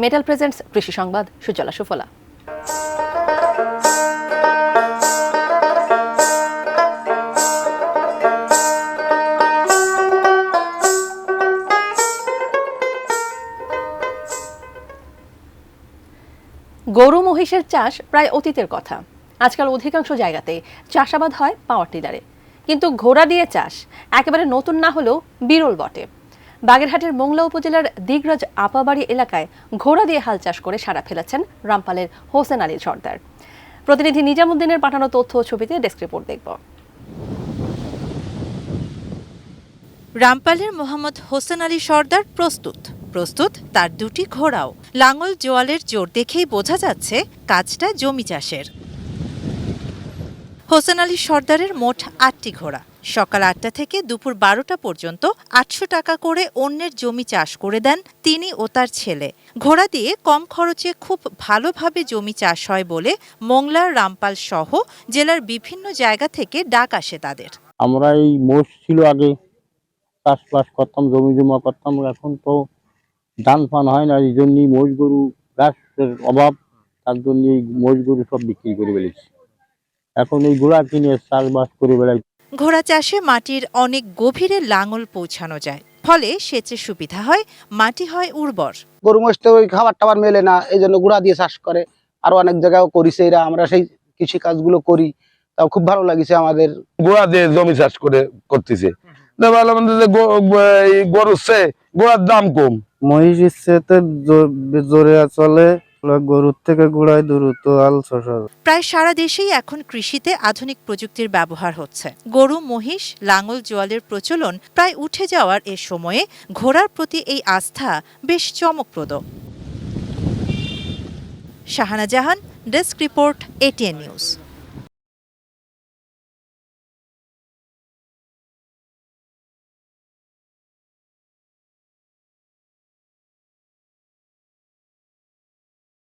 Metal presents কৃষি সংবাদ সুজলা সুফলা। গরু মহিষের চাষ প্রায় অতীতের কথা। আজকাল অধিকাংশ জায়গাতে চাষাবাদ হয় পাওয়ার টিলারে, কিন্তু ঘোড়া দিয়ে চাষ একেবারে নতুন না হলেও বিরল বটে। বাগেরহাটের মোংলা উপজেলার দিগরাজ আপাবাড়ি এলাকায় ঘোড়া দিয়ে হাল চাষ করে সাড়া ফেলেছেন রামপালের হোসেন আলী সর্দার। প্রতিনিধি নিজামুদ্দিনের পাঠানো তথ্য ও ছবিতে ডেস্ক রিপোর্ট দেখব। রামপালের মোহাম্মদ হোসেন আলী সর্দার প্রস্তুত তার দুটি ঘোড়াও। লাঙল জোয়ালের জোর দেখেই বোঝা যাচ্ছে কাজটা জমি চাষের। হোসেন আলী সর্দারের মোট ৮টি ঘোড়া। সকাল ৮টা থেকে দুপুর ১২টা পর্যন্ত ৮০০ টাকা করে অন্যের জমি চাষ করে দেন তিনি ও তার ছেলে। ঘোড়া দিয়ে কম খরচে খুব ভালোভাবে জমি চাষ হয় বলে মোংলা, রামপাল সহ জেলার বিভিন্ন জায়গা থেকে ডাক আসে তাদের। আমরা এই মোষ ছিল আগে, চাষবাস করতাম, জমি জমা করতাম। এখন তো ধান ফান হয় না, এই জন্যই মোষ গরু ঘাসের অভাব, তার জন্য এই মোষ গরু সব বিক্রি করে ফেলেছি। এখন এই ঘোড়া কিনে চাষবাস করে বেড়াই। ঘোড়া চাষে মাটির অনেক গভীরে লাঙল পৌঁছানো যায়, ফলে সেচে সুবিধা হয়, মাটি হয় উর্বর। গরু মহিষ তো ওই খাবার টাবার মেলে না, এই জন্য ঘোড়া দিয়ে চাষ করে। আরো অনেক জায়গায় করিছে এরা, আমরা সেই কৃষি কাজগুলো করি, তাও খুব ভালো লাগছে আমাদের। ঘোড়া দিয়ে জমি চাষ করতেছে, গরুর চেয়ে ঘোড়ার দাম কম। মহিষ ইচ্ছেতে জোরে চলে, গরুর থেকে ঘোড়ায় দ্রুত হাল চষাবে। প্রায় সারা দেশেই এখন কৃষিতে আধুনিক প্রযুক্তির ব্যবহার হচ্ছে। গরু, মহিষ, লাঙল জোয়ালের প্রচলন প্রায় উঠে যাওয়ার এ সময়ে ঘোড়ার প্রতি এই আস্থা বেশ চমকপ্রদ। শাহানা জাহান, ডেস্ক রিপোর্ট, এটিএন নিউজ।